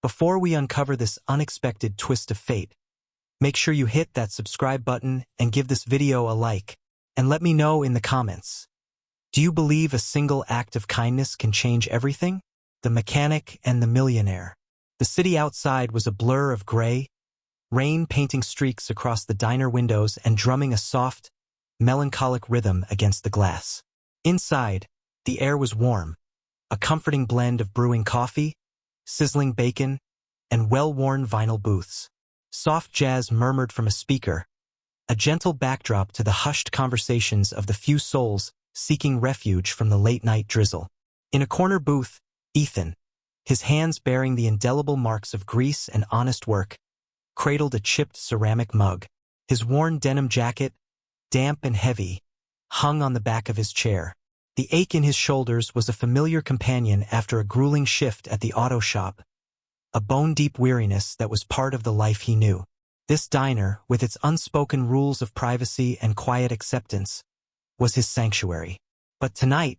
Before we uncover this unexpected twist of fate, make sure you hit that subscribe button and give this video a like, and let me know in the comments. Do you believe a single act of kindness can change everything? The Mechanic and the Millionaire. The city outside was a blur of gray, rain painting streaks across the diner windows and drumming a soft, melancholic rhythm against the glass. Inside, the air was warm, a comforting blend of brewing coffee, sizzling bacon, and well-worn vinyl booths. Soft jazz murmured from a speaker, a gentle backdrop to the hushed conversations of the few souls seeking refuge from the late-night drizzle. In a corner booth, Ethan, his hands bearing the indelible marks of grease and honest work, cradled a chipped ceramic mug. His worn denim jacket, damp and heavy, hung on the back of his chair. The ache in his shoulders was a familiar companion after a grueling shift at the auto shop, a bone-deep weariness that was part of the life he knew. This diner, with its unspoken rules of privacy and quiet acceptance, was his sanctuary. But tonight,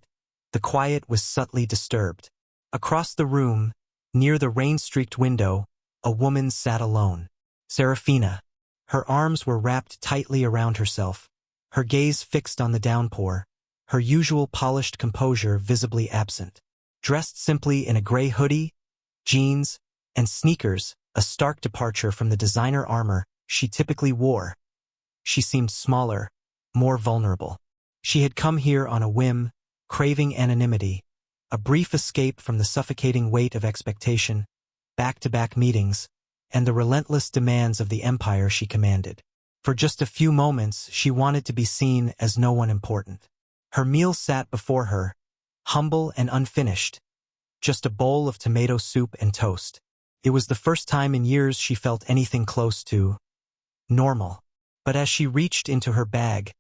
the quiet was subtly disturbed. Across the room, near the rain-streaked window, a woman sat alone. Serafina. Her arms were wrapped tightly around herself, her gaze fixed on the downpour, her usual polished composure visibly absent. Dressed simply in a gray hoodie, jeans, and sneakers, a stark departure from the designer armor she typically wore, she seemed smaller, more vulnerable. She had come here on a whim, craving anonymity, a brief escape from the suffocating weight of expectation, back-to-back meetings, and the relentless demands of the empire she commanded. For just a few moments, she wanted to be seen as no one important. Her meal sat before her, humble and unfinished, just a bowl of tomato soup and toast. It was the first time in years she felt anything close to normal. But as she reached into her bag,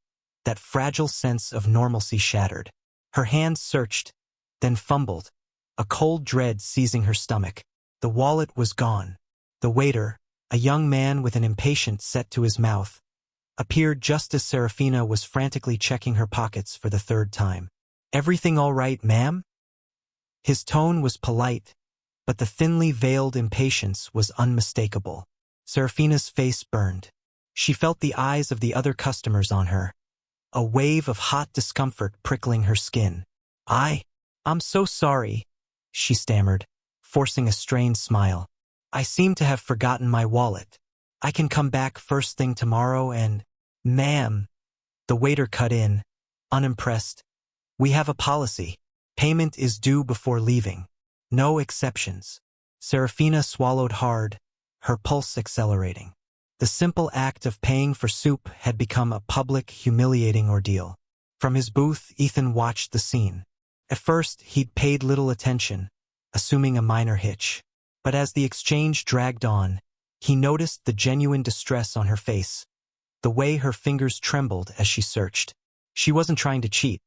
that fragile sense of normalcy shattered. Her hand searched, then fumbled, a cold dread seizing her stomach. The wallet was gone. The waiter, a young man with an impatient set to his mouth, appeared just as Serafina was frantically checking her pockets for the third time. "Everything all right, ma'am?" His tone was polite, but the thinly veiled impatience was unmistakable. Serafina's face burned. She felt the eyes of the other customers on her, a wave of hot discomfort prickling her skin. I'm so sorry," she stammered, forcing a strained smile. "I seem to have forgotten my wallet. I can come back first thing tomorrow and—" "Ma'am," the waiter cut in, unimpressed. "We have a policy. Payment is due before leaving. No exceptions." Serafina swallowed hard, her pulse accelerating. The simple act of paying for soup had become a public, humiliating ordeal. From his booth, Ethan watched the scene. At first, he'd paid little attention, assuming a minor hitch. But as the exchange dragged on, he noticed the genuine distress on her face, the way her fingers trembled as she searched. She wasn't trying to cheat.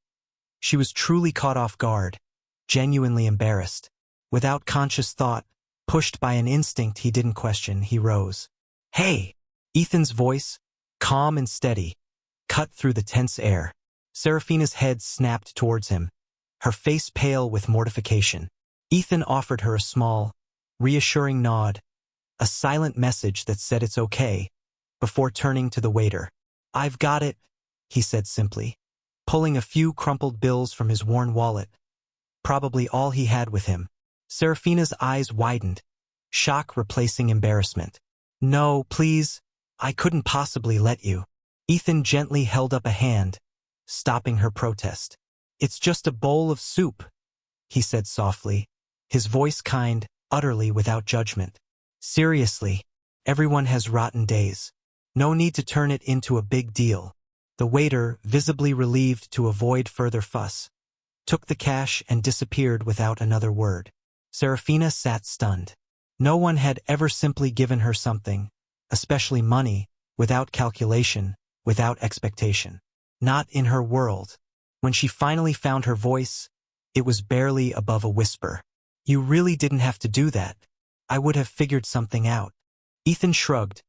She was truly caught off guard, genuinely embarrassed. Without conscious thought, pushed by an instinct he didn't question, he rose. "Hey!" Ethan's voice, calm and steady, cut through the tense air. Serafina's head snapped towards him, her face pale with mortification. Ethan offered her a small, reassuring nod, a silent message that said it's okay, before turning to the waiter. "I've got it," he said simply, pulling a few crumpled bills from his worn wallet, probably all he had with him. Serafina's eyes widened, shock replacing embarrassment. "No, please, I couldn't possibly let you." Ethan gently held up a hand, stopping her protest. "It's just a bowl of soup," he said softly, his voice kind, utterly without judgment. "Seriously, everyone has rotten days. No need to turn it into a big deal." The waiter, visibly relieved to avoid further fuss, took the cash and disappeared without another word. Serafina sat stunned. No one had ever simply given her something, especially money, without calculation, without expectation. Not in her world. When she finally found her voice, it was barely above a whisper. "You really didn't have to do that. I would have figured something out." Ethan shrugged,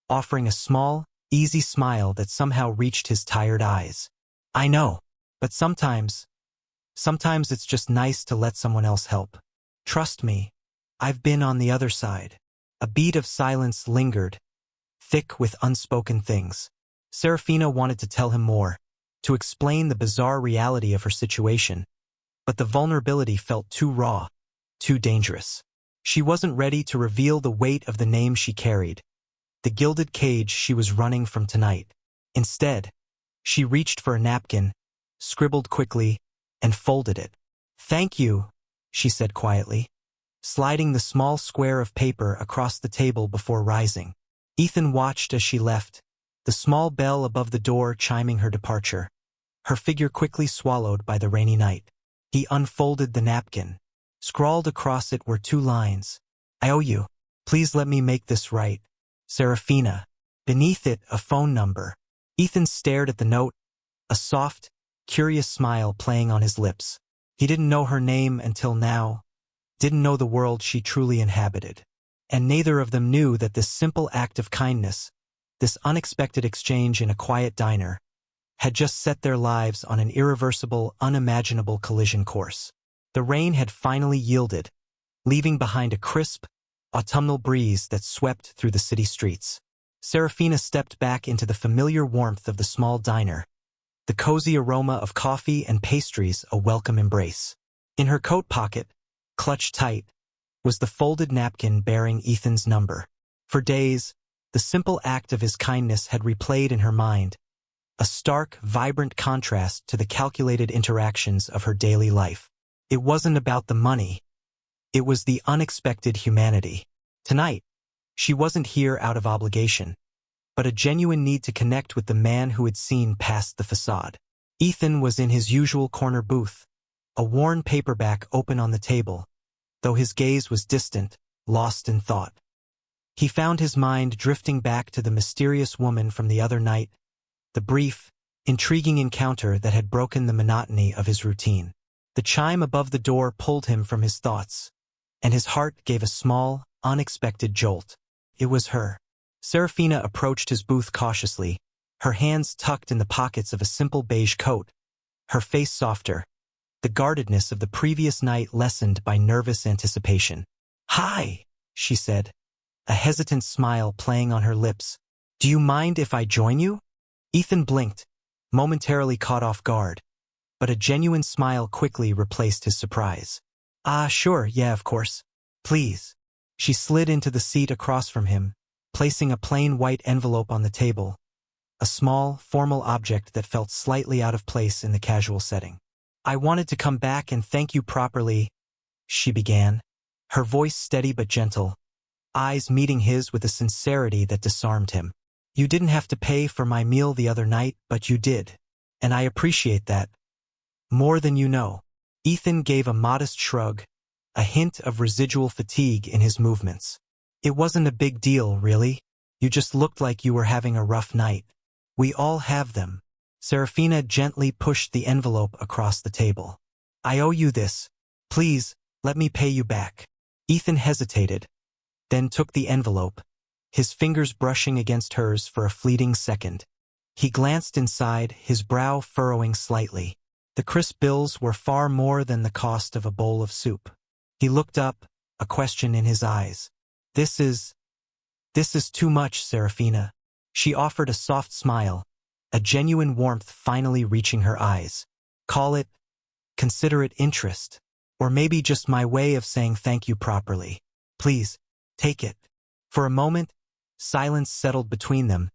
offering a small, easy smile that somehow reached his tired eyes. "I know, but sometimes it's just nice to let someone else help. Trust me, I've been on the other side. A beat of silence lingered, thick with unspoken things. Serafina wanted to tell him more, to explain the bizarre reality of her situation, but the vulnerability felt too raw, too dangerous. She wasn't ready to reveal the weight of the name she carried, the gilded cage she was running from tonight. Instead, she reached for a napkin, scribbled quickly, and folded it. "Thank you," she said quietly, sliding the small square of paper across the table before rising. Ethan watched as she left, the small bell above the door chiming her departure, her figure quickly swallowed by the rainy night. He unfolded the napkin. Scrawled across it were 2 lines. "I owe you. Please let me make this right. Serafina." Beneath it, a phone number. Ethan stared at the note, a soft, curious smile playing on his lips. He didn't know her name until now, didn't know the world she truly inhabited. And neither of them knew that this simple act of kindness, this unexpected exchange in a quiet diner, had just set their lives on an irreversible, unimaginable collision course. The rain had finally yielded, leaving behind a crisp, autumnal breeze that swept through the city streets. Serafina stepped back into the familiar warmth of the small diner, the cozy aroma of coffee and pastries a welcome embrace. In her coat pocket, clutched tight, was the folded napkin bearing Ethan's number. For days, the simple act of his kindness had replayed in her mind, a stark, vibrant contrast to the calculated interactions of her daily life. It wasn't about the money. It was the unexpected humanity. Tonight, she wasn't here out of obligation, but a genuine need to connect with the man who had seen past the facade. Ethan was in his usual corner booth, a worn paperback open on the table, though his gaze was distant, lost in thought. He found his mind drifting back to the mysterious woman from the other night, the brief, intriguing encounter that had broken the monotony of his routine. The chime above the door pulled him from his thoughts, and his heart gave a small, unexpected jolt. It was her. Serafina approached his booth cautiously, her hands tucked in the pockets of a simple beige coat, her face softer, the guardedness of the previous night lessened by nervous anticipation. "Hi," she said, a hesitant smile playing on her lips. "Do you mind if I join you?" Ethan blinked, momentarily caught off guard, but a genuine smile quickly replaced his surprise. Sure, yeah, of course. Please." She slid into the seat across from him, placing a plain white envelope on the table, a small, formal object that felt slightly out of place in the casual setting. "I wanted to come back and thank you properly," she began, her voice steady but gentle, eyes meeting his with a sincerity that disarmed him. "You didn't have to pay for my meal the other night, but you did. And I appreciate that. More than you know." Ethan gave a modest shrug, a hint of residual fatigue in his movements. "It wasn't a big deal, really. You just looked like you were having a rough night. We all have them." Serafina gently pushed the envelope across the table. "I owe you this. Please, let me pay you back." Ethan hesitated, then took the envelope, his fingers brushing against hers for a fleeting second. He glanced inside, his brow furrowing slightly. The crisp bills were far more than the cost of a bowl of soup. He looked up, a question in his eyes. This is too much, Serafina." She offered a soft smile, a genuine warmth finally reaching her eyes. "Call it considerate interest, or maybe just my way of saying thank you properly. Please, take it." For a moment, silence settled between them,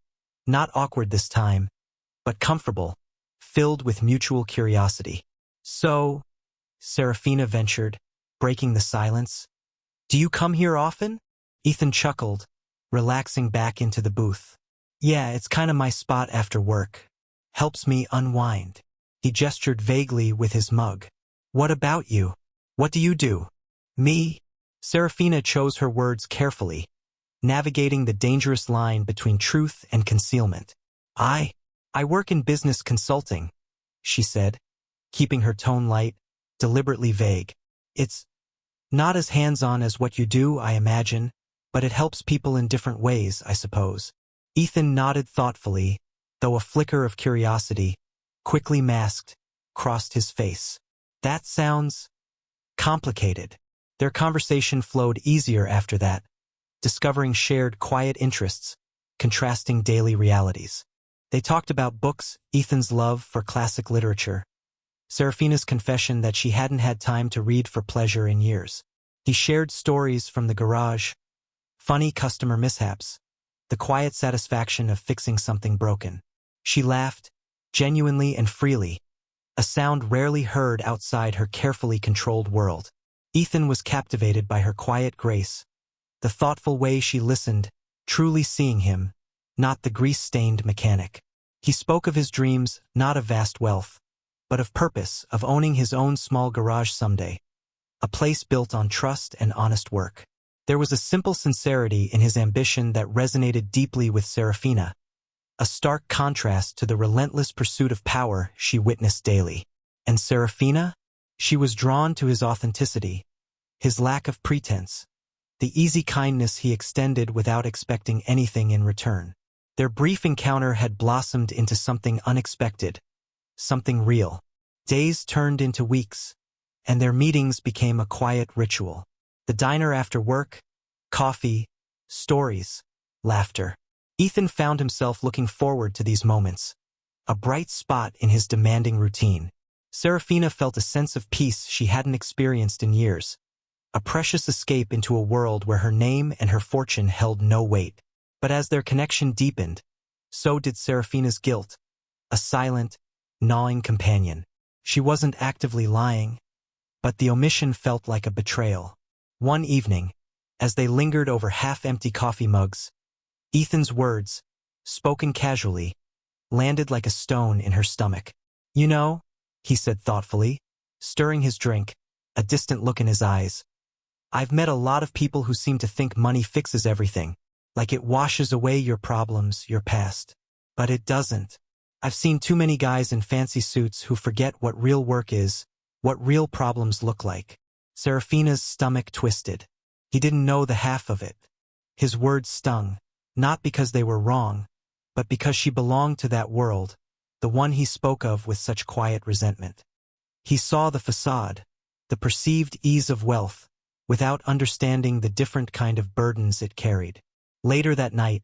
not awkward this time, but comfortable, filled with mutual curiosity. "So," Serafina ventured, breaking the silence, "do you come here often?" Ethan chuckled, relaxing back into the booth. "Yeah, it's kind of my spot after work. Helps me unwind." He gestured vaguely with his mug. "What about you? What do you do?" "Me?" Serafina chose her words carefully, navigating the dangerous line between truth and concealment. I work in business consulting," she said, keeping her tone light, deliberately vague. "It's not as hands-on as what you do, I imagine, but it helps people in different ways, I suppose." Ethan nodded thoughtfully, though a flicker of curiosity, quickly masked, crossed his face. "That sounds complicated." Their conversation flowed easier after that, discovering shared quiet interests, contrasting daily realities. They talked about books, Ethan's love for classic literature, Serafina's confession that she hadn't had time to read for pleasure in years. He shared stories from the garage, funny customer mishaps, the quiet satisfaction of fixing something broken. She laughed, genuinely and freely, a sound rarely heard outside her carefully controlled world. Ethan was captivated by her quiet grace, the thoughtful way she listened, truly seeing him, not the grease-stained mechanic. He spoke of his dreams, not of vast wealth, but of purpose, of owning his own small garage someday, a place built on trust and honest work. There was a simple sincerity in his ambition that resonated deeply with Serafina, a stark contrast to the relentless pursuit of power she witnessed daily. And Serafina? She was drawn to his authenticity, his lack of pretense, the easy kindness he extended without expecting anything in return. Their brief encounter had blossomed into something unexpected, something real. Days turned into weeks, and their meetings became a quiet ritual. The diner after work, coffee, stories, laughter. Ethan found himself looking forward to these moments, a bright spot in his demanding routine. Serafina felt a sense of peace she hadn't experienced in years, a precious escape into a world where her name and her fortune held no weight. But as their connection deepened, so did Serafina's guilt, a silent, gnawing companion. She wasn't actively lying, but the omission felt like a betrayal. One evening, as they lingered over half-empty coffee mugs, Ethan's words, spoken casually, landed like a stone in her stomach. "You know," he said thoughtfully, stirring his drink, a distant look in his eyes, "I've met a lot of people who seem to think money fixes everything, like it washes away your problems, your past. But it doesn't. I've seen too many guys in fancy suits who forget what real work is, what real problems look like." Serafina's stomach twisted. He didn't know the half of it. His words stung, not because they were wrong, but because she belonged to that world, the one he spoke of with such quiet resentment. He saw the facade, the perceived ease of wealth, without understanding the different kind of burdens it carried. Later that night,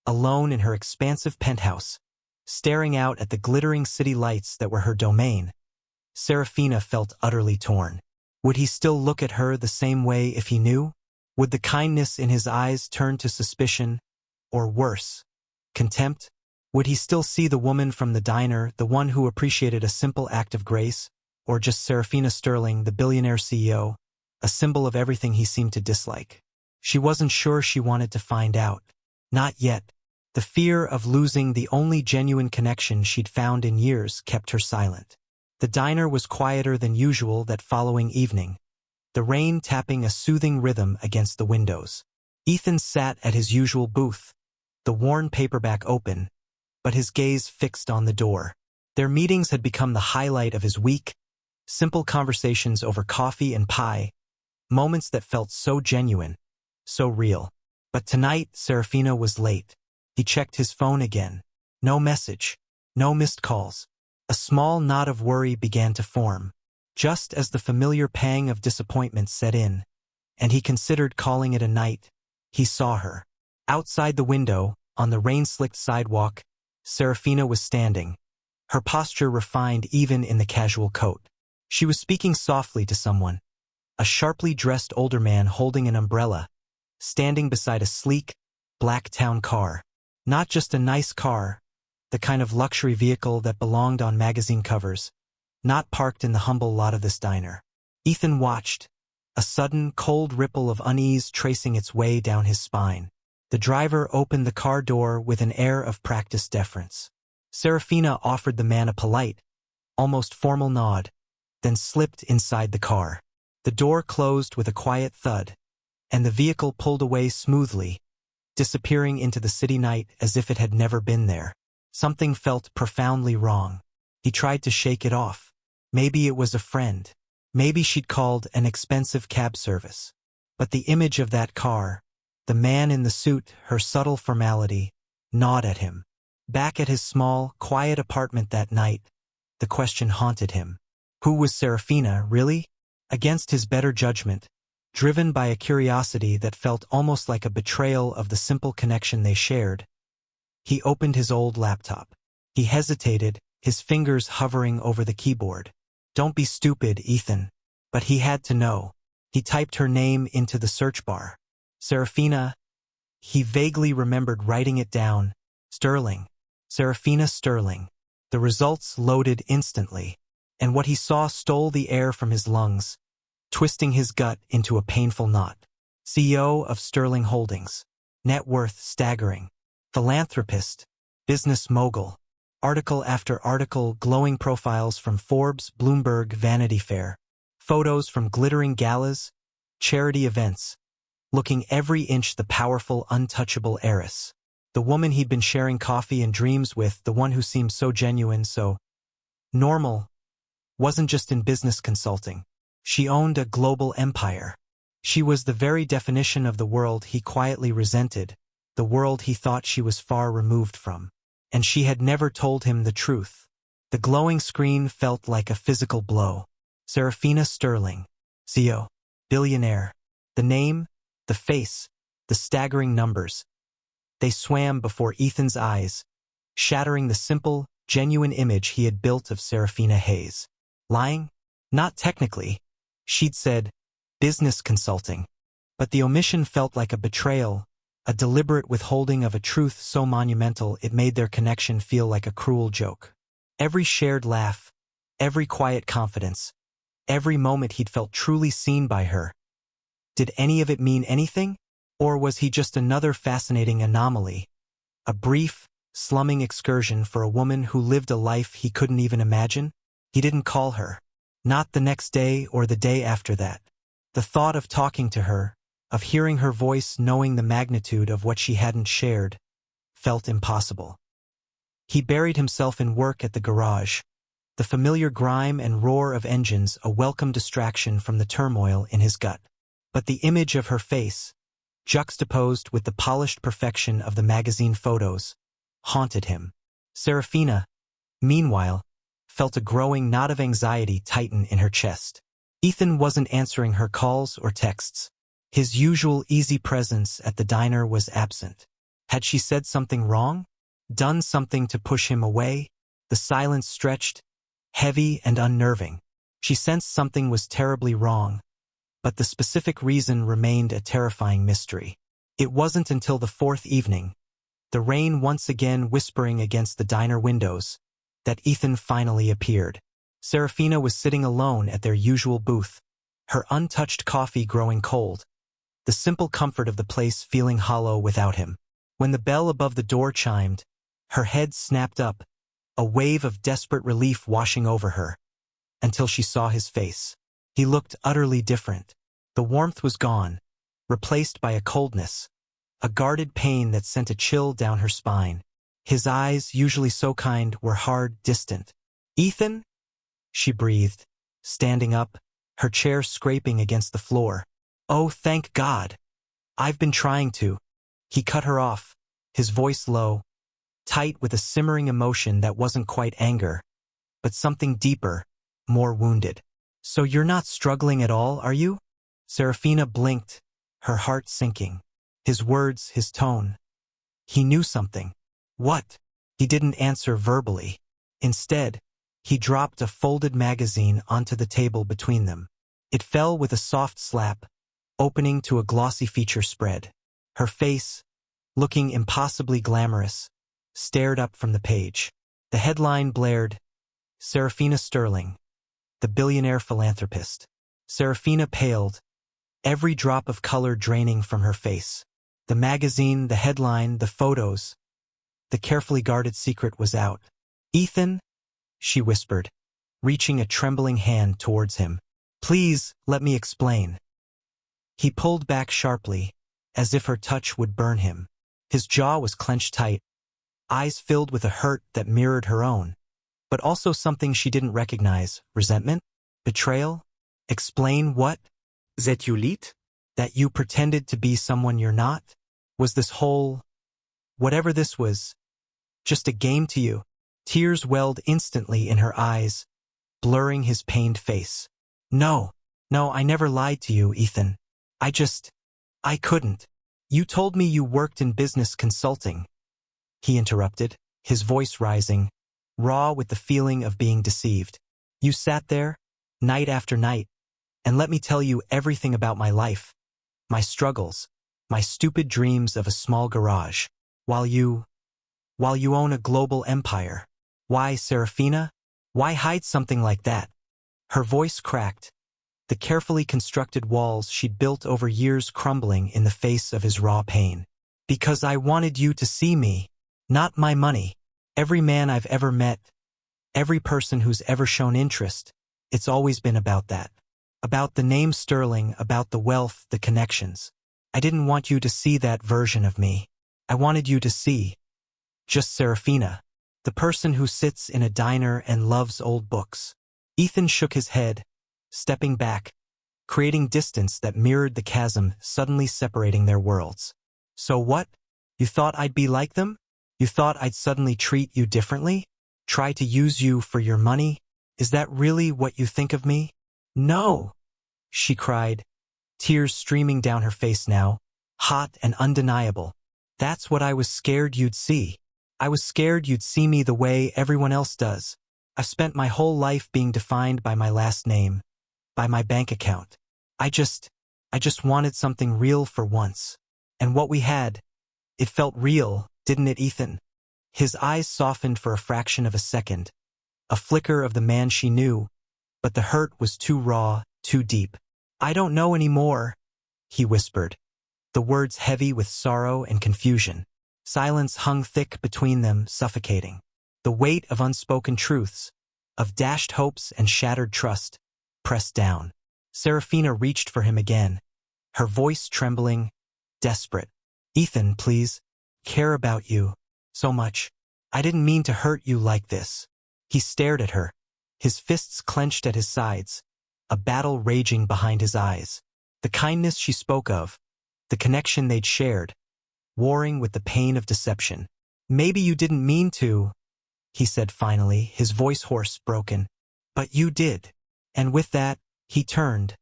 alone in her expansive penthouse, staring out at the glittering city lights that were her domain, Serafina felt utterly torn. Would he still look at her the same way if he knew? Would the kindness in his eyes turn to suspicion, or worse, contempt? Would he still see the woman from the diner, the one who appreciated a simple act of grace, or just Serafina Sterling, the billionaire CEO, a symbol of everything he seemed to dislike? She wasn't sure she wanted to find out. Not yet. The fear of losing the only genuine connection she'd found in years kept her silent. The diner was quieter than usual that following evening, the rain tapping a soothing rhythm against the windows. Ethan sat at his usual booth, the worn paperback open, but his gaze fixed on the door. Their meetings had become the highlight of his week, simple conversations over coffee and pie, moments that felt so genuine, so real. But tonight, Serafina was late. He checked his phone again. No message, no missed calls. A small knot of worry began to form, just as the familiar pang of disappointment set in, and he considered calling it a night. He saw her. Outside the window, on the rain-slicked sidewalk, Serafina was standing, her posture refined even in the casual coat. She was speaking softly to someone, a sharply dressed older man holding an umbrella, standing beside a sleek, black town car. Not just a nice car, the kind of luxury vehicle that belonged on magazine covers, not parked in the humble lot of this diner. Ethan watched, a sudden, cold ripple of unease tracing its way down his spine. The driver opened the car door with an air of practiced deference. Serafina offered the man a polite, almost formal nod, then slipped inside the car. The door closed with a quiet thud, and the vehicle pulled away smoothly, disappearing into the city night as if it had never been there. Something felt profoundly wrong. He tried to shake it off. Maybe it was a friend. Maybe she'd called an expensive cab service. But the image of that car, the man in the suit, her subtle formality, gnawed at him. Back at his small, quiet apartment that night, the question haunted him. Who was Serafina, really? Against his better judgment, Driven by a curiosity that felt almost like a betrayal of the simple connection they shared, he opened his old laptop. He hesitated, his fingers hovering over the keyboard. "Don't be stupid, Ethan." But he had to know. He typed her name into the search bar. Serafina. He vaguely remembered writing it down. Sterling. Serafina Sterling. The results loaded instantly, and what he saw stole the air from his lungs, twisting his gut into a painful knot. CEO of Sterling Holdings. Net worth staggering. Philanthropist. Business mogul. Article after article, glowing profiles from Forbes, Bloomberg, Vanity Fair. Photos from glittering galas, charity events. Looking every inch the powerful, untouchable heiress. The woman he'd been sharing coffee and dreams with, the one who seemed so genuine, so normal, wasn't just in business consulting. She owned a global empire. She was the very definition of the world he quietly resented, the world he thought she was far removed from. And she had never told him the truth. The glowing screen felt like a physical blow. Serafina Sterling. CEO. Billionaire. The name, the face, the staggering numbers. They swam before Ethan's eyes, shattering the simple, genuine image he had built of Serafina Hayes. Lying? Not technically. She'd said, business consulting. But the omission felt like a betrayal, a deliberate withholding of a truth so monumental it made their connection feel like a cruel joke. Every shared laugh, every quiet confidence, every moment he'd felt truly seen by her. Did any of it mean anything? Or was he just another fascinating anomaly? A brief, slumming excursion for a woman who lived a life he couldn't even imagine? He didn't call her. Not the next day or the day after that. The thought of talking to her, of hearing her voice, knowing the magnitude of what she hadn't shared, felt impossible. He buried himself in work at the garage, the familiar grime and roar of engines a welcome distraction from the turmoil in his gut. But the image of her face, juxtaposed with the polished perfection of the magazine photos, haunted him. Serafina, meanwhile, felt a growing knot of anxiety tighten in her chest. Ethan wasn't answering her calls or texts. His usual easy presence at the diner was absent. Had she said something wrong? Done something to push him away? The silence stretched, heavy and unnerving. She sensed something was terribly wrong, but the specific reason remained a terrifying mystery. It wasn't until the fourth evening, the rain once again whispering against the diner windows, that Ethan finally appeared. Serafina was sitting alone at their usual booth, her untouched coffee growing cold, the simple comfort of the place feeling hollow without him. When the bell above the door chimed, her head snapped up, a wave of desperate relief washing over her, until she saw his face. He looked utterly different. The warmth was gone, replaced by a coldness, a guarded pain that sent a chill down her spine. His eyes, usually so kind, were hard, distant. "Ethan?" she breathed, standing up, her chair scraping against the floor. "Oh, thank God. I've been trying to." He cut her off, his voice low, tight with a simmering emotion that wasn't quite anger, but something deeper, more wounded. "So you're not struggling at all, are you?" Serafina blinked, her heart sinking. His words, his tone. He knew something. What? He didn't answer verbally. Instead, he dropped a folded magazine onto the table between them. It fell with a soft slap, opening to a glossy feature spread. Her face, looking impossibly glamorous, stared up from the page. The headline blared, "Serafina Sterling, the billionaire philanthropist." Serafina paled, every drop of color draining from her face. The magazine, the headline, the photos. The carefully guarded secret was out. "Ethan," she whispered, reaching a trembling hand towards him. "Please, let me explain." He pulled back sharply, as if her touch would burn him. His jaw was clenched tight, eyes filled with a hurt that mirrored her own, but also something she didn't recognize. Resentment? Betrayal? Explain what? "That you lied? That you pretended to be someone you're not? Was this whole, whatever this was, just a game to you?" Tears welled instantly in her eyes, blurring his pained face. No, I never lied to you, Ethan." I couldn't. You told me you worked in business consulting, he interrupted, his voice rising, raw with the feeling of being deceived. You sat there, night after night, and let me tell you everything about my life, my struggles, my stupid dreams of a small garage, while you own a global empire. Why, Serafina? Why hide something like that? Her voice cracked, the carefully constructed walls she'd built over years crumbling in the face of his raw pain. Because I wanted you to see me, not my money. Every man I've ever met, every person who's ever shown interest, it's always been about that. About the name Sterling, about the wealth, the connections. I didn't want you to see that version of me. I wanted you to see just Serafina, the person who sits in a diner and loves old books. Ethan shook his head, stepping back, creating distance that mirrored the chasm suddenly separating their worlds. So what? You thought I'd be like them? You thought I'd suddenly treat you differently? Try to use you for your money? Is that really what you think of me? No, she cried, tears streaming down her face now, hot and undeniable. That's what I was scared you'd see. I was scared you'd see me the way everyone else does. I've spent my whole life being defined by my last name, by my bank account. I just wanted something real for once. And what we had, it felt real, didn't it, Ethan? His eyes softened for a fraction of a second, a flicker of the man she knew, but the hurt was too raw, too deep. I don't know anymore, he whispered, the words heavy with sorrow and confusion. Silence hung thick between them, suffocating. The weight of unspoken truths, of dashed hopes and shattered trust, pressed down. Serafina reached for him again, her voice trembling, desperate. Ethan, please, care about you so much. I didn't mean to hurt you like this. He stared at her, his fists clenched at his sides, a battle raging behind his eyes. The kindness she spoke of, the connection they'd shared, warring with the pain of deception. Maybe you didn't mean to, he said finally, his voice hoarse, broken. But you did. And with that, he turned,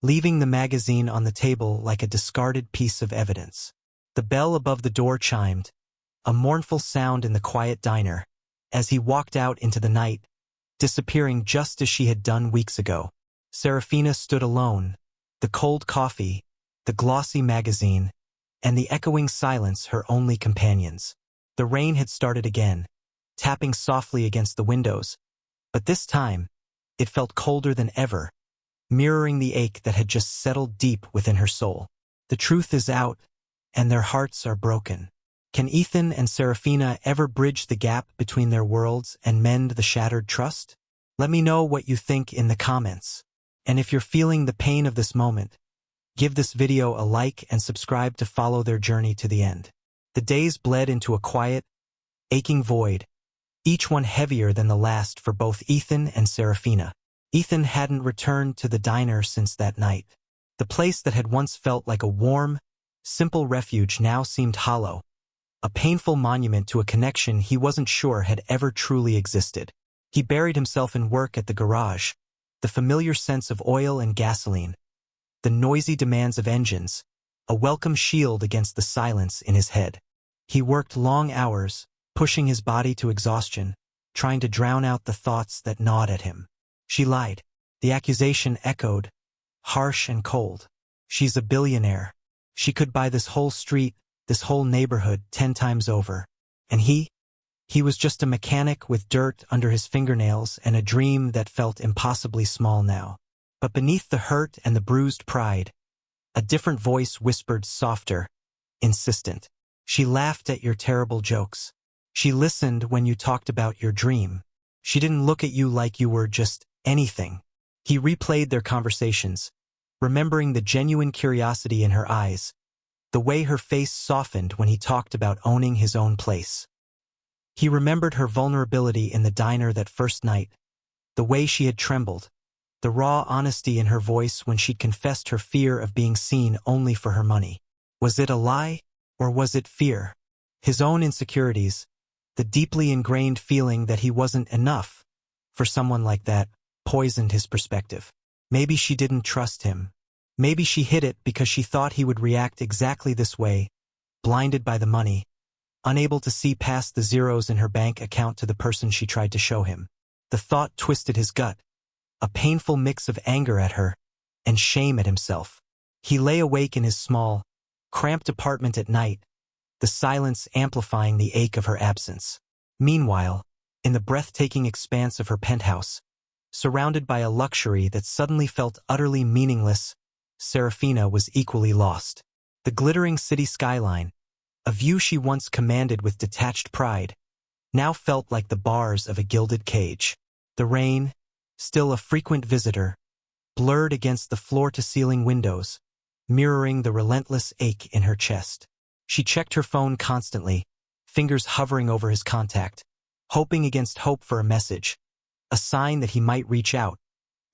leaving the magazine on the table like a discarded piece of evidence. The bell above the door chimed, a mournful sound in the quiet diner, as he walked out into the night, disappearing just as she had done weeks ago. Serafina stood alone, the cold coffee, the glossy magazine, and the echoing silence her only companions. The rain had started again, tapping softly against the windows, but this time, it felt colder than ever, mirroring the ache that had just settled deep within her soul. The truth is out, and their hearts are broken. Can Ethan and Serafina ever bridge the gap between their worlds and mend the shattered trust? Let me know what you think in the comments. And if you're feeling the pain of this moment, give this video a like and subscribe to follow their journey to the end. The days bled into a quiet, aching void, each one heavier than the last for both Ethan and Serafina. Ethan hadn't returned to the diner since that night. The place that had once felt like a warm, simple refuge now seemed hollow, a painful monument to a connection he wasn't sure had ever truly existed. He buried himself in work at the garage, the familiar sense of oil and gasoline, the noisy demands of engines, a welcome shield against the silence in his head. He worked long hours, pushing his body to exhaustion, trying to drown out the thoughts that gnawed at him. She lied. The accusation echoed, harsh and cold. She's a billionaire. She could buy this whole street, this whole neighborhood 10 times over. And he was just a mechanic with dirt under his fingernails and a dream that felt impossibly small now. But beneath the hurt and the bruised pride, a different voice whispered softer, insistent. She laughed at your terrible jokes. She listened when you talked about your dream. She didn't look at you like you were just anything. He replayed their conversations, remembering the genuine curiosity in her eyes, the way her face softened when he talked about owning his own place. He remembered her vulnerability in the diner that first night, the way she had trembled, the raw honesty in her voice when she'd confessed her fear of being seen only for her money. Was it a lie, or was it fear? His own insecurities, the deeply ingrained feeling that he wasn't enough for someone like that, poisoned his perspective. Maybe she didn't trust him. Maybe she hid it because she thought he would react exactly this way, blinded by the money, unable to see past the zeros in her bank account to the person she tried to show him. The thought twisted his gut, a painful mix of anger at her and shame at himself. He lay awake in his small, cramped apartment at night, the silence amplifying the ache of her absence. Meanwhile, in the breathtaking expanse of her penthouse, surrounded by a luxury that suddenly felt utterly meaningless, Serafina was equally lost. The glittering city skyline, a view she once commanded with detached pride, now felt like the bars of a gilded cage. The rain, still a frequent visitor, blurred against the floor-to-ceiling windows, mirroring the relentless ache in her chest. She checked her phone constantly, fingers hovering over his contact, hoping against hope for a message, a sign that he might reach out,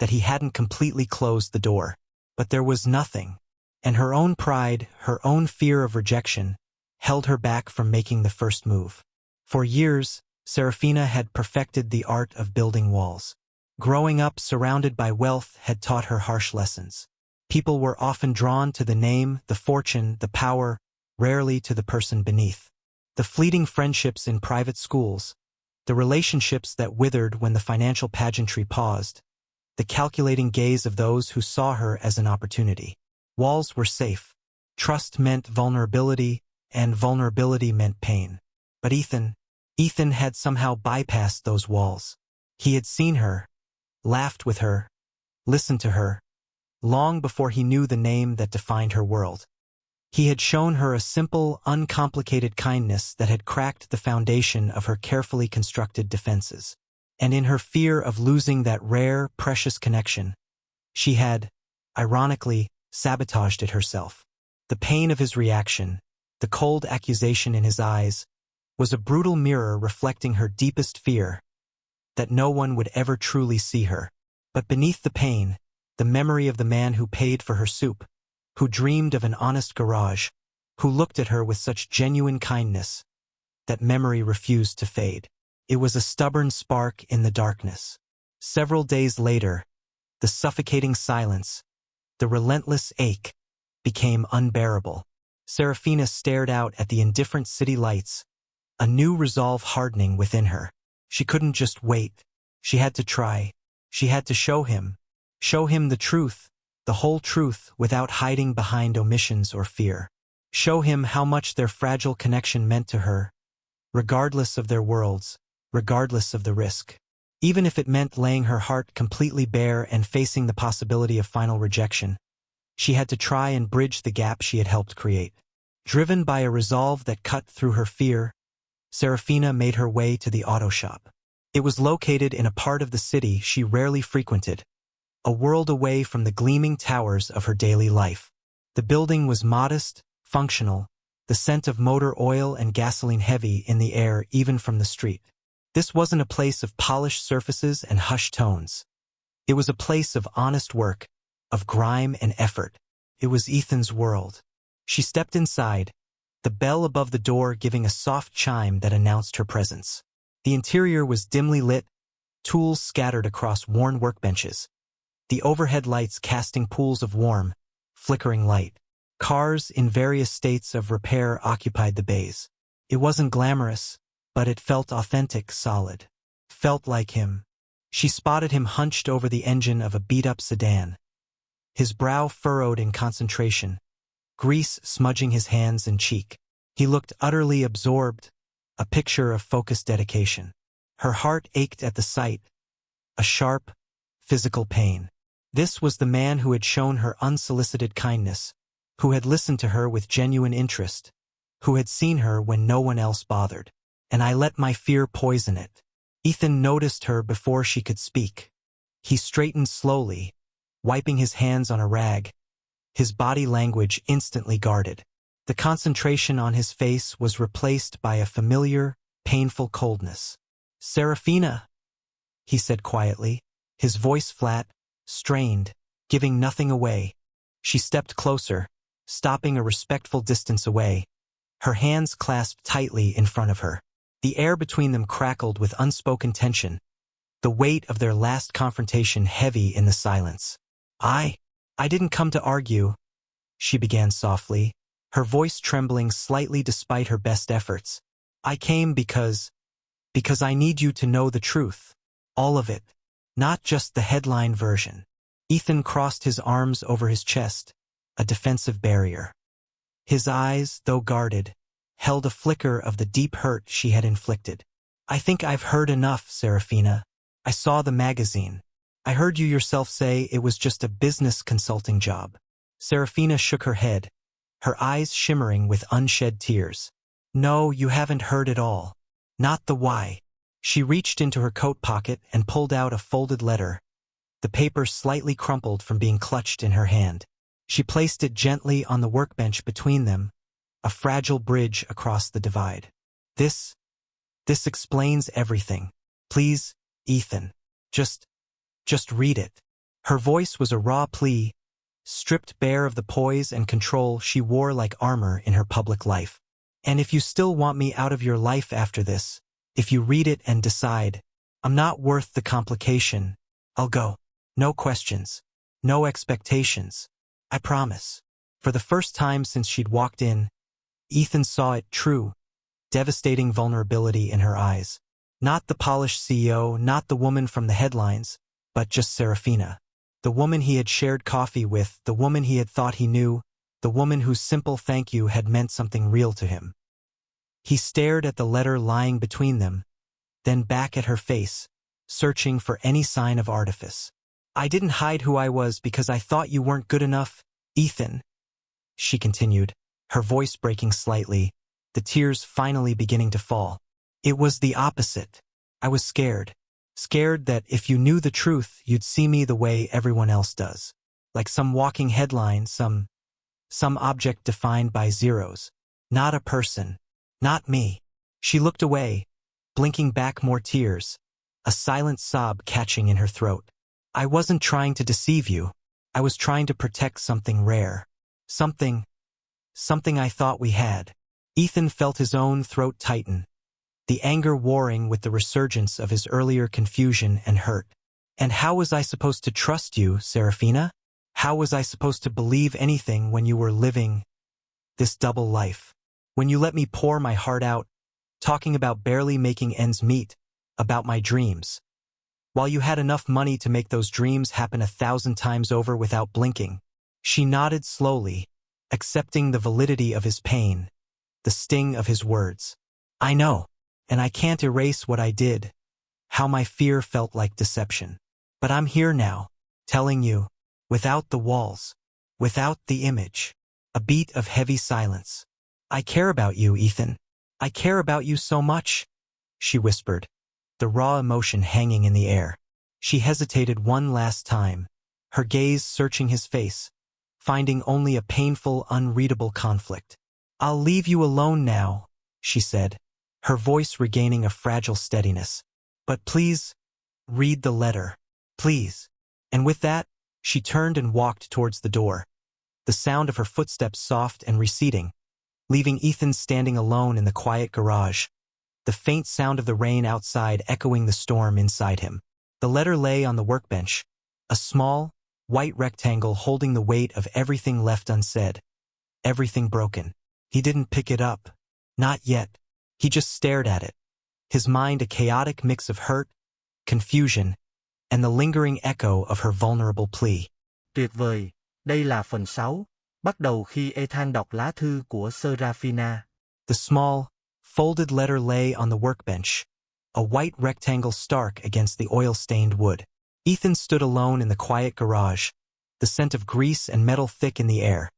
that he hadn't completely closed the door. But there was nothing, and her own pride, her own fear of rejection, held her back from making the first move. For years, Serafina had perfected the art of building walls. Growing up surrounded by wealth had taught her harsh lessons. People were often drawn to the name, the fortune, the power, rarely to the person beneath. The fleeting friendships in private schools, the relationships that withered when the financial pageantry paused, the calculating gaze of those who saw her as an opportunity. Walls were safe. Trust meant vulnerability, and vulnerability meant pain. But Ethan had somehow bypassed those walls. He had seen her, laughed with her, listened to her, long before he knew the name that defined her world. He had shown her a simple, uncomplicated kindness that had cracked the foundation of her carefully constructed defenses. And in her fear of losing that rare, precious connection, she had, ironically, sabotaged it herself. The pain of his reaction, the cold accusation in his eyes, was a brutal mirror reflecting her deepest fear, that no one would ever truly see her. But beneath the pain, the memory of the man who paid for her soup, who dreamed of an honest garage, who looked at her with such genuine kindness, that memory refused to fade. It was a stubborn spark in the darkness. Several days later, the suffocating silence, the relentless ache, became unbearable. Serafina stared out at the indifferent city lights, a new resolve hardening within her. She couldn't just wait. She had to try. She had to show him the truth, the whole truth, without hiding behind omissions or fear. Show him how much their fragile connection meant to her, regardless of their worlds, regardless of the risk. Even if it meant laying her heart completely bare and facing the possibility of final rejection, she had to try and bridge the gap she had helped create. Driven by a resolve that cut through her fear, Serafina made her way to the auto shop. It was located in a part of the city she rarely frequented, a world away from the gleaming towers of her daily life. The building was modest, functional, the scent of motor oil and gasoline heavy in the air even from the street. This wasn't a place of polished surfaces and hushed tones. It was a place of honest work, of grime and effort. It was Ethan's world. She stepped inside, the bell above the door giving a soft chime that announced her presence. The interior was dimly lit, tools scattered across worn workbenches, the overhead lights casting pools of warm, flickering light. Cars in various states of repair occupied the bays. It wasn't glamorous, but it felt authentic, solid. Felt like him. She spotted him hunched over the engine of a beat-up sedan, his brow furrowed in concentration, grease smudging his hands and cheek. He looked utterly absorbed, a picture of focused dedication. Her heart ached at the sight, a sharp, physical pain. This was the man who had shown her unsolicited kindness, who had listened to her with genuine interest, who had seen her when no one else bothered. And I let my fear poison it. Ethan noticed her before she could speak. He straightened slowly, wiping his hands on a rag, his body language instantly guarded. The concentration on his face was replaced by a familiar, painful coldness. "Serafina," he said quietly, his voice flat, strained, giving nothing away. She stepped closer, stopping a respectful distance away, her hands clasped tightly in front of her. The air between them crackled with unspoken tension, the weight of their last confrontation heavy in the silence. I didn't come to argue, she began softly, her voice trembling slightly despite her best efforts. I came because I need you to know the truth. All of it. Not just the headline version. Ethan crossed his arms over his chest, a defensive barrier. His eyes, though guarded, held a flicker of the deep hurt she had inflicted. I think I've heard enough, Serafina. I saw the magazine. I heard you yourself say it was just a business consulting job. Serafina shook her head, her eyes shimmering with unshed tears. No, you haven't heard it all. Not the why. She reached into her coat pocket and pulled out a folded letter, the paper slightly crumpled from being clutched in her hand. She placed it gently on the workbench between them, a fragile bridge across the divide. This explains everything. Please, Ethan. Just read it. Her voice was a raw plea, stripped bare of the poise and control she wore like armor in her public life. And if you still want me out of your life after this, if you read it and decide, I'm not worth the complication, I'll go. No questions. No expectations. I promise. For the first time since she'd walked in, Ethan saw it true, devastating vulnerability in her eyes. Not the polished CEO, not the woman from the headlines, but just Serafina. The woman he had shared coffee with, the woman he had thought he knew, the woman whose simple thank you had meant something real to him. He stared at the letter lying between them, then back at her face, searching for any sign of artifice. I didn't hide who I was because I thought you weren't good enough, Ethan, she continued, her voice breaking slightly, the tears finally beginning to fall. It was the opposite. I was scared. Scared that if you knew the truth, you'd see me the way everyone else does. Like some walking headline, some object defined by zeros. Not a person. Not me. She looked away, blinking back more tears, a silent sob catching in her throat. I wasn't trying to deceive you. I was trying to protect something rare. Something I thought we had. Ethan felt his own throat tighten, the anger warring with the resurgence of his earlier confusion and hurt. And how was I supposed to trust you, Serafina? How was I supposed to believe anything when you were living this double life? When you let me pour my heart out, talking about barely making ends meet, about my dreams. While you had enough money to make those dreams happen 1,000 times over without blinking. She nodded slowly, accepting the validity of his pain, the sting of his words. I know, and I can't erase what I did, how my fear felt like deception. But I'm here now, telling you, without the walls, without the image, a beat of heavy silence. I care about you, Ethan. I care about you so much, she whispered, the raw emotion hanging in the air. She hesitated one last time, her gaze searching his face, finding only a painful, unreadable conflict. I'll leave you alone now, she said, her voice regaining a fragile steadiness. But please, read the letter. Please. And with that, she turned and walked towards the door, the sound of her footsteps soft and receding, leaving Ethan standing alone in the quiet garage, the faint sound of the rain outside echoing the storm inside him. The letter lay on the workbench, a small, white rectangle holding the weight of everything left unsaid, everything broken. He didn't pick it up. Not yet. He just stared at it, his mind a chaotic mix of hurt, confusion, and the lingering echo of her vulnerable plea. Tuyệt vời, đây là phần 6, bắt đầu khi Ethan đọc lá thư của Serafina. The small, folded letter lay on the workbench, a white rectangle stark against the oil-stained wood. Ethan stood alone in the quiet garage, the scent of grease and metal thick in the air.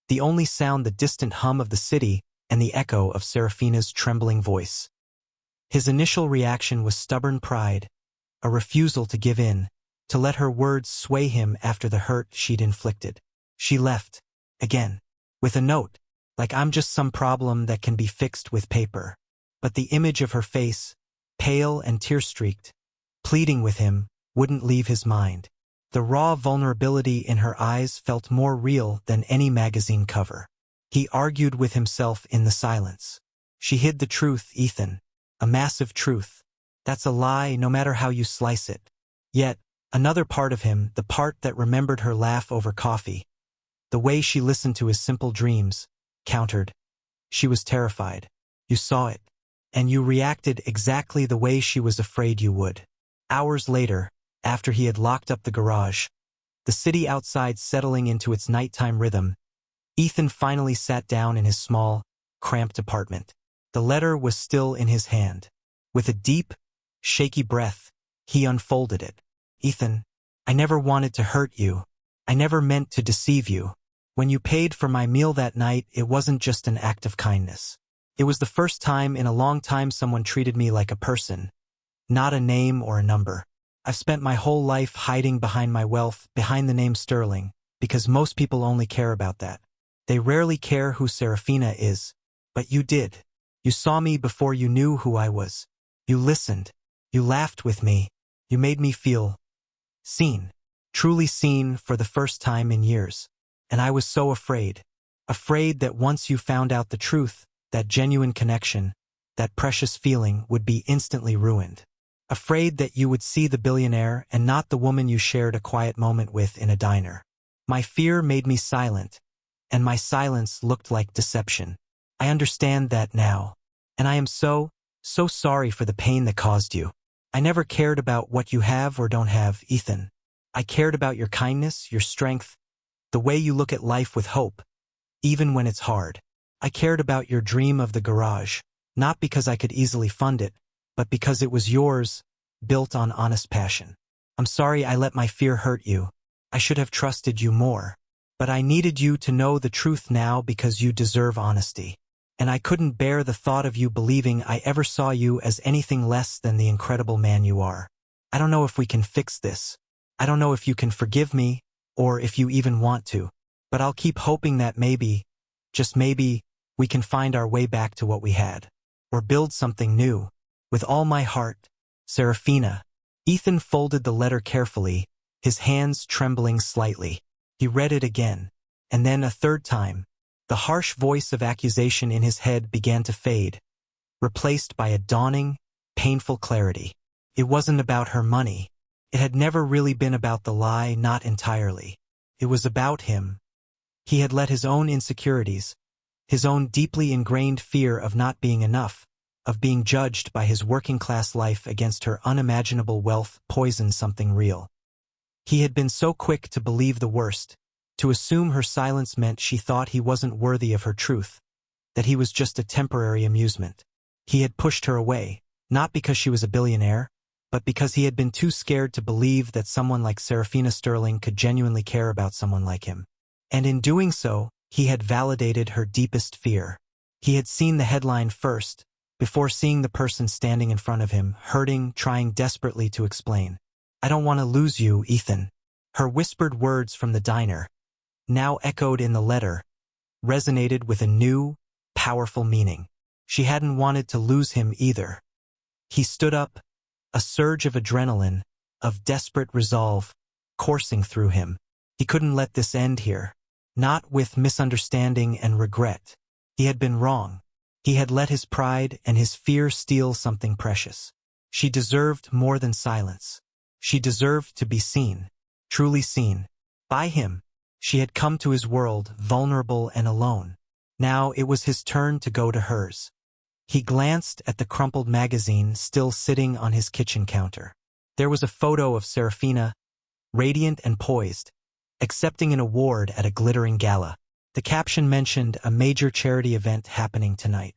The only sound the distant hum of the city and the echo of Serafina's trembling voice. His initial reaction was stubborn pride, a refusal to give in, to let her words sway him after the hurt she'd inflicted. She left, again, with a note, like I'm just some problem that can be fixed with paper. But the image of her face, pale and tear-streaked, pleading with him, wouldn't leave his mind. The raw vulnerability in her eyes felt more real than any magazine cover. He argued with himself in the silence. She hid the truth, Ethan. A massive truth. That's a lie no matter how you slice it. Yet, Another part of him, the part that remembered her laugh over coffee, the way she listened to his simple dreams, countered. She was terrified. You saw it. And you reacted exactly the way she was afraid you would. Hours later, after he had locked up the garage, the city outside settling into its nighttime rhythm, Ethan finally sat down in his small, cramped apartment. The letter was still in his hand. With a deep, shaky breath, he unfolded it. Ethan, I never wanted to hurt you. I never meant to deceive you. When you paid for my meal that night, it wasn't just an act of kindness. It was the first time in a long time someone treated me like a person, not a name or a number. I've spent my whole life hiding behind my wealth, behind the name Sterling, because most people only care about that. They rarely care who Serafina is. But you did. You saw me before you knew who I was. You listened. You laughed with me. You made me feel seen. Truly seen for the first time in years. And I was so afraid. Afraid that once you found out the truth, that genuine connection, that precious feeling would be instantly ruined. Afraid that you would see the billionaire and not the woman you shared a quiet moment with in a diner. My fear made me silent, and my silence looked like deception. I understand that now, and I am so sorry for the pain that caused you. I never cared about what you have or don't have, Ethan. I cared about your kindness, your strength, the way you look at life with hope, even when it's hard. I cared about your dream of the garage, not because I could easily fund it, but because it was yours, built on honest passion. I'm sorry I let my fear hurt you. I should have trusted you more. But I needed you to know the truth now because you deserve honesty. And I couldn't bear the thought of you believing I ever saw you as anything less than the incredible man you are. I don't know if we can fix this. I don't know if you can forgive me, or if you even want to. But I'll keep hoping that maybe, just maybe, we can find our way back to what we had. Or build something new. With all my heart, Serafina. Ethan folded the letter carefully, his hands trembling slightly. He read it again, and then a third time. The harsh voice of accusation in his head began to fade, replaced by a dawning, painful clarity. It wasn't about her money. It had never really been about the lie, not entirely. It was about him. He had let his own insecurities, his own deeply ingrained fear of not being enough, of being judged by his working-class life against her unimaginable wealth, poison something real. He had been so quick to believe the worst, to assume her silence meant she thought he wasn't worthy of her truth, that he was just a temporary amusement. He had pushed her away, not because she was a billionaire, but because he had been too scared to believe that someone like Serafina Sterling could genuinely care about someone like him. And in doing so, he had validated her deepest fear. He had seen the headline first, before seeing the person standing in front of him, hurting, trying desperately to explain. I don't want to lose you, Ethan. Her whispered words from the diner, now echoed in the letter, resonated with a new, powerful meaning. She hadn't wanted to lose him either. He stood up, a surge of adrenaline, of desperate resolve, coursing through him. He couldn't let this end here. Not with misunderstanding and regret. He had been wrong. He had let his pride and his fear steal something precious. She deserved more than silence. She deserved to be seen, truly seen, by him. She had come to his world, vulnerable and alone. Now it was his turn to go to hers. He glanced at the crumpled magazine still sitting on his kitchen counter. There was a photo of Serafina, radiant and poised, accepting an award at a glittering gala. The caption mentioned a major charity event happening tonight.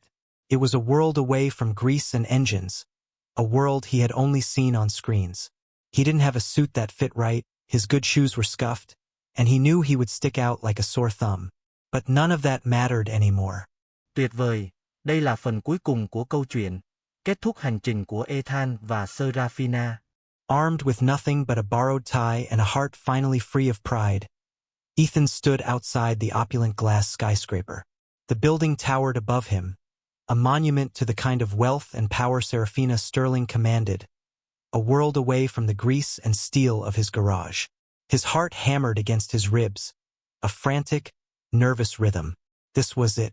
It was a world away from grease and engines, a world he had only seen on screens. He didn't have a suit that fit right, his good shoes were scuffed, and he knew he would stick out like a sore thumb. But none of that mattered anymore. Tuyệt vời, đây là phần cuối cùng của câu chuyện, kết thúc hành trình của Ethan và Serafina. Armed with nothing but a borrowed tie and a heart finally free of pride, Ethan stood outside the opulent glass skyscraper. The building towered above him, a monument to the kind of wealth and power Serafina Sterling commanded, a world away from the grease and steel of his garage. His heart hammered against his ribs, a frantic, nervous rhythm. This was it.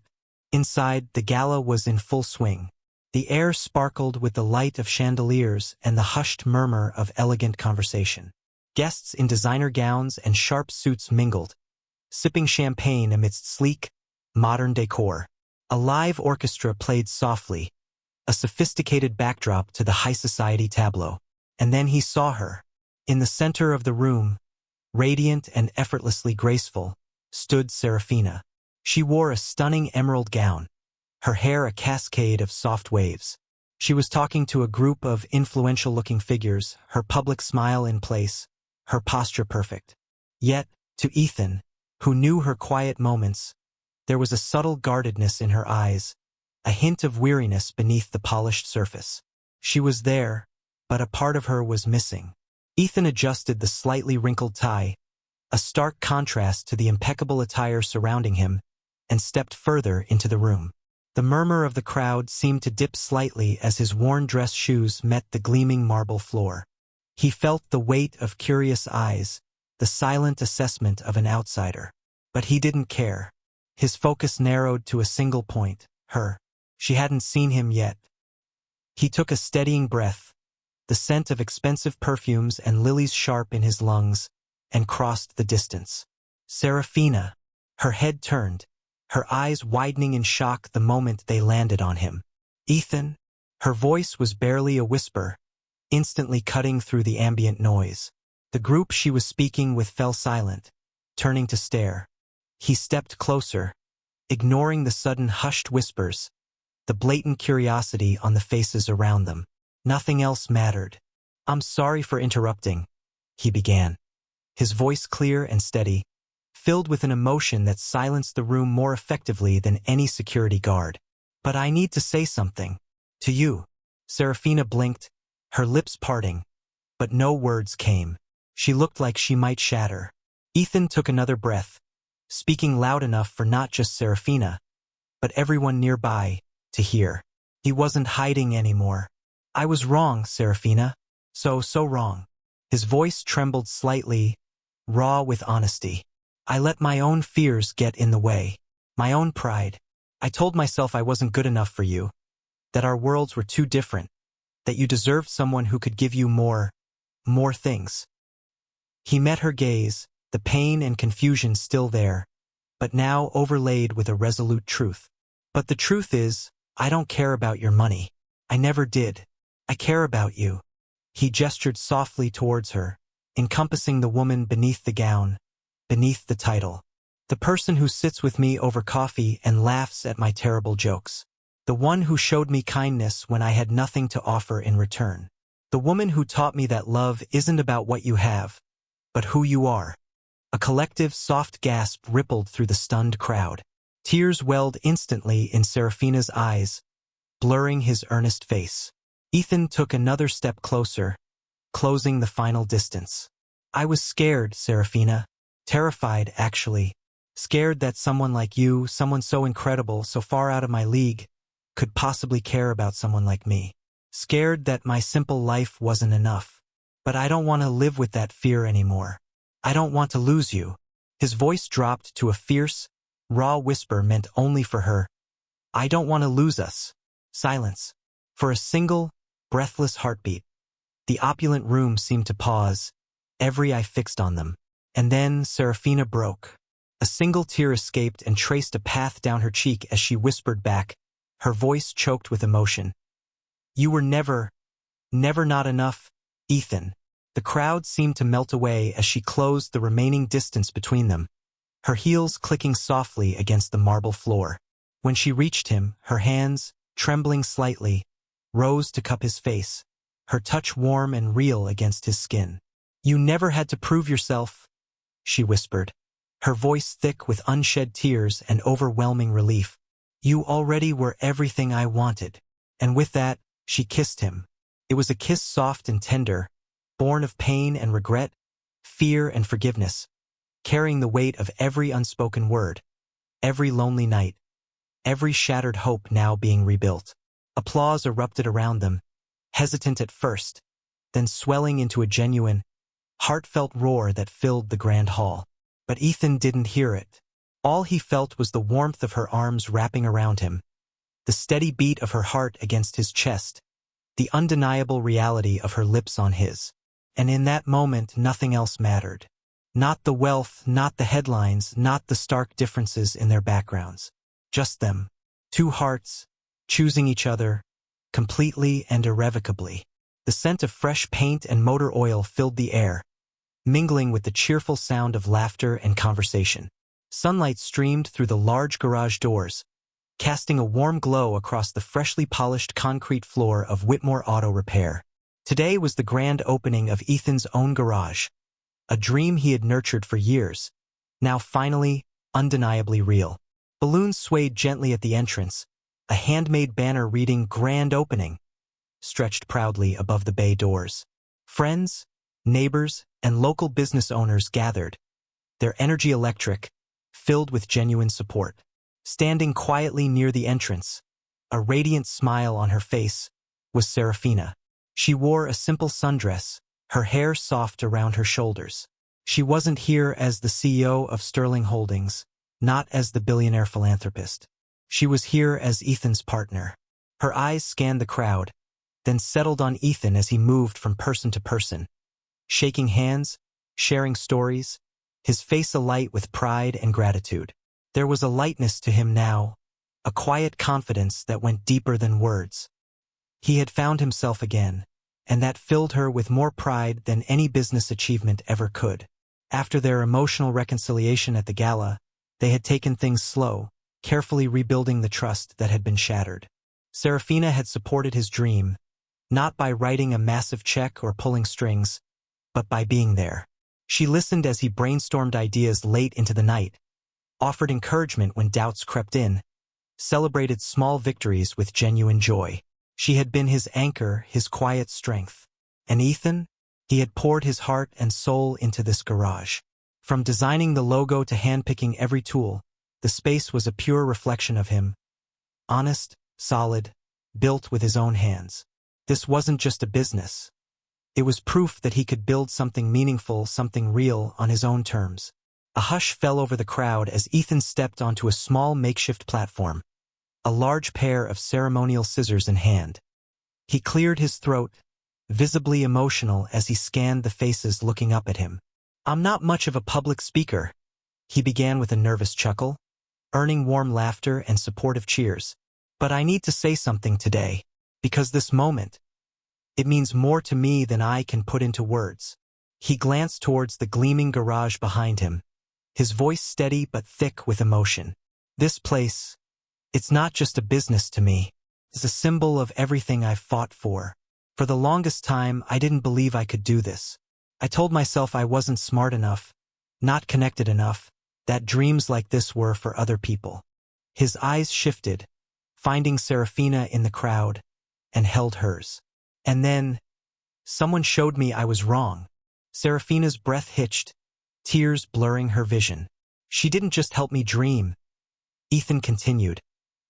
Inside, the gala was in full swing. The air sparkled with the light of chandeliers and the hushed murmur of elegant conversation. Guests in designer gowns and sharp suits mingled, sipping champagne amidst sleek, modern decor. A live orchestra played softly, a sophisticated backdrop to the high society tableau. And then he saw her. In the center of the room, radiant and effortlessly graceful, stood Serafina. She wore a stunning emerald gown, her hair a cascade of soft waves. She was talking to a group of influential-looking figures, her public smile in place, her posture perfect. Yet, to Ethan, who knew her quiet moments, there was a subtle guardedness in her eyes, a hint of weariness beneath the polished surface. She was there, but a part of her was missing. Ethan adjusted the slightly wrinkled tie, a stark contrast to the impeccable attire surrounding him, and stepped further into the room. The murmur of the crowd seemed to dip slightly as his worn dress shoes met the gleaming marble floor. He felt the weight of curious eyes, the silent assessment of an outsider. But he didn't care. His focus narrowed to a single point, her. She hadn't seen him yet. He took a steadying breath, the scent of expensive perfumes and lilies sharp in his lungs, and crossed the distance. Serafina. Her head turned, her eyes widening in shock the moment they landed on him. Ethan. Her voice was barely a whisper, instantly cutting through the ambient noise. The group she was speaking with fell silent, turning to stare. He stepped closer, ignoring the sudden hushed whispers, the blatant curiosity on the faces around them. Nothing else mattered. "I'm sorry for interrupting," he began, his voice clear and steady, filled with an emotion that silenced the room more effectively than any security guard. "But I need to say something. To you." Serafina blinked, her lips parting, but no words came. She looked like she might shatter. Ethan took another breath, speaking loud enough for not just Serafina, but everyone nearby, to hear. He wasn't hiding anymore. "I was wrong, Serafina. So wrong." His voice trembled slightly, raw with honesty. "I let my own fears get in the way. My own pride. I told myself I wasn't good enough for you, that our worlds were too different, that you deserved someone who could give you more things." He met her gaze, the pain and confusion still there, but now overlaid with a resolute truth. "But the truth is, I don't care about your money. I never did. I care about you." He gestured softly towards her, encompassing the woman beneath the gown, beneath the title. "The person who sits with me over coffee and laughs at my terrible jokes. The one who showed me kindness when I had nothing to offer in return. The woman who taught me that love isn't about what you have, but who you are." A collective soft gasp rippled through the stunned crowd. Tears welled instantly in Serafina's eyes, blurring his earnest face. Ethan took another step closer, closing the final distance. "I was scared, Serafina. Terrified, actually. Scared that someone like you, someone so incredible, so far out of my league, could possibly care about someone like me. Scared that my simple life wasn't enough. But I don't want to live with that fear anymore. I don't want to lose you." His voice dropped to a fierce, raw whisper meant only for her. "I don't want to lose us." Silence. For a single, breathless heartbeat. The opulent room seemed to pause, every eye fixed on them. And then Serafina broke. A single tear escaped and traced a path down her cheek as she whispered back, her voice choked with emotion. "You were never not enough, Ethan." The crowd seemed to melt away as she closed the remaining distance between them, her heels clicking softly against the marble floor. When she reached him, her hands, trembling slightly, rose to cup his face, her touch warm and real against his skin. "You never had to prove yourself," she whispered, her voice thick with unshed tears and overwhelming relief. "You already were everything I wanted." And with that, she kissed him. It was a kiss soft and tender, born of pain and regret, fear and forgiveness, carrying the weight of every unspoken word, every lonely night, every shattered hope now being rebuilt. Applause erupted around them, hesitant at first, then swelling into a genuine, heartfelt roar that filled the grand hall. But Ethan didn't hear it. All he felt was the warmth of her arms wrapping around him, the steady beat of her heart against his chest, the undeniable reality of her lips on his. And in that moment, nothing else mattered. Not the wealth, not the headlines, not the stark differences in their backgrounds. Just them. Two hearts, choosing each other, completely and irrevocably. The scent of fresh paint and motor oil filled the air, mingling with the cheerful sound of laughter and conversation. Sunlight streamed through the large garage doors, casting a warm glow across the freshly polished concrete floor of Whitmore Auto Repair. Today was the grand opening of Ethan's own garage, a dream he had nurtured for years, now finally, undeniably real. Balloons swayed gently at the entrance, a handmade banner reading "Grand Opening" stretched proudly above the bay doors. Friends, neighbors, and local business owners gathered, their energy electric, filled with genuine support. Standing quietly near the entrance, a radiant smile on her face, was Serafina. She wore a simple sundress, her hair soft around her shoulders. She wasn't here as the CEO of Sterling Holdings, not as the billionaire philanthropist. She was here as Ethan's partner. Her eyes scanned the crowd, then settled on Ethan as he moved from person to person, shaking hands, sharing stories, his face alight with pride and gratitude. There was a lightness to him now, a quiet confidence that went deeper than words. He had found himself again, and that filled her with more pride than any business achievement ever could. After their emotional reconciliation at the gala, they had taken things slow, carefully rebuilding the trust that had been shattered. Serafina had supported his dream, not by writing a massive check or pulling strings, but by being there. She listened as he brainstormed ideas late into the night, offered encouragement when doubts crept in, celebrated small victories with genuine joy. She had been his anchor, his quiet strength. And Ethan? He had poured his heart and soul into this garage. From designing the logo to handpicking every tool, the space was a pure reflection of him. Honest, solid, built with his own hands. This wasn't just a business. It was proof that he could build something meaningful, something real, on his own terms. A hush fell over the crowd as Ethan stepped onto a small makeshift platform, a large pair of ceremonial scissors in hand. He cleared his throat, visibly emotional as he scanned the faces looking up at him. "I'm not much of a public speaker," he began with a nervous chuckle, earning warm laughter and supportive cheers. "But I need to say something today, because this moment, it means more to me than I can put into words." He glanced towards the gleaming garage behind him, his voice steady but thick with emotion. "This place, it's not just a business to me. It's a symbol of everything I've fought for. For the longest time, I didn't believe I could do this. I told myself I wasn't smart enough, not connected enough, that dreams like this were for other people." His eyes shifted, finding Serafina in the crowd, and held hers. "And then, someone showed me I was wrong." Serafina's breath hitched, tears blurring her vision. "She didn't just help me dream," Ethan continued,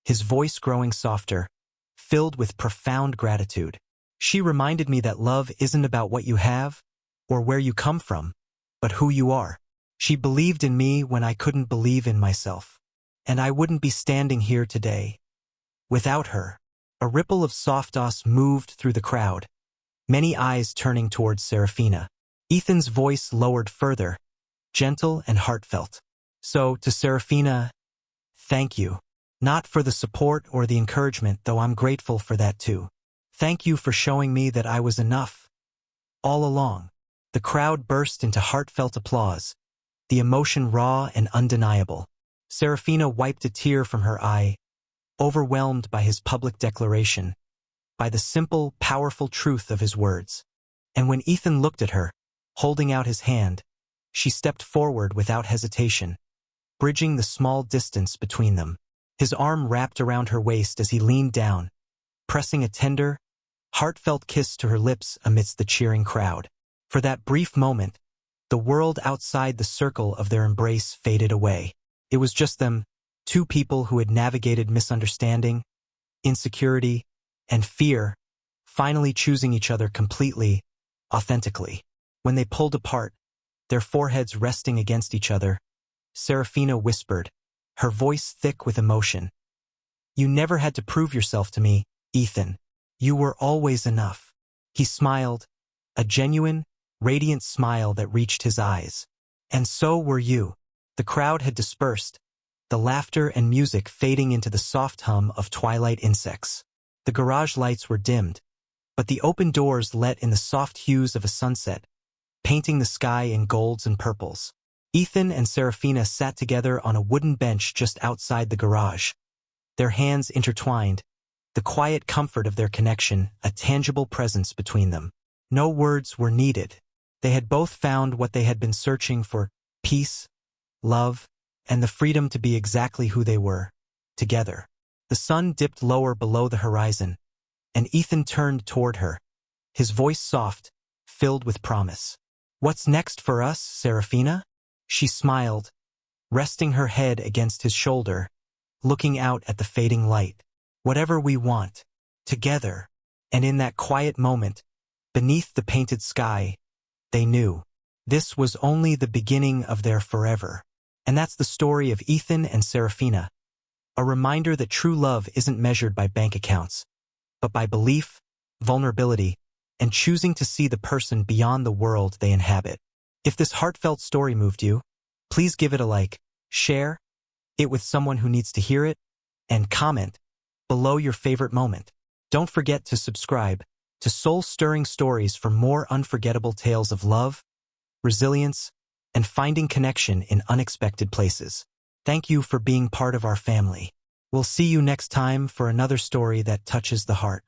his voice growing softer, filled with profound gratitude. "She reminded me that love isn't about what you have or where you come from, but who you are. She believed in me when I couldn't believe in myself. And I wouldn't be standing here today without her." A ripple of soft-os moved through the crowd, many eyes turning towards Serafina. Ethan's voice lowered further, gentle and heartfelt. "So, to Serafina, thank you. Not for the support or the encouragement, though I'm grateful for that too. Thank you for showing me that I was enough. All along." The crowd burst into heartfelt applause, the emotion raw and undeniable. Serafina wiped a tear from her eye, overwhelmed by his public declaration, by the simple, powerful truth of his words. And when Ethan looked at her, holding out his hand, she stepped forward without hesitation, bridging the small distance between them. His arm wrapped around her waist as he leaned down, pressing a tender, heartfelt kiss to her lips amidst the cheering crowd. For that brief moment, the world outside the circle of their embrace faded away. It was just them, two people who had navigated misunderstanding, insecurity, and fear, finally choosing each other completely, authentically. When they pulled apart, their foreheads resting against each other, Serafina whispered, her voice thick with emotion, "You never had to prove yourself to me, Ethan. You were always enough." He smiled, a genuine, radiant smile that reached his eyes. And so were you. The crowd had dispersed, the laughter and music fading into the soft hum of twilight insects. The garage lights were dimmed, but the open doors let in the soft hues of a sunset, painting the sky in golds and purples. Ethan and Serafina sat together on a wooden bench just outside the garage, their hands intertwined, the quiet comfort of their connection a tangible presence between them. No words were needed. They had both found what they had been searching for: peace, love, and the freedom to be exactly who they were, together. The sun dipped lower below the horizon, and Ethan turned toward her, his voice soft, filled with promise. "What's next for us, Serafina?" She smiled, resting her head against his shoulder, looking out at the fading light. "Whatever we want, together." And in that quiet moment, beneath the painted sky, they knew this was only the beginning of their forever. And that's the story of Ethan and Serafina, a reminder that true love isn't measured by bank accounts, but by belief, vulnerability, and choosing to see the person beyond the world they inhabit. If this heartfelt story moved you, please give it a like, share it with someone who needs to hear it, and comment below your favorite moment. Don't forget to subscribe to soul-stirring stories for more unforgettable tales of love, resilience, and finding connection in unexpected places. Thank you for being part of our family. We'll see you next time for another story that touches the heart.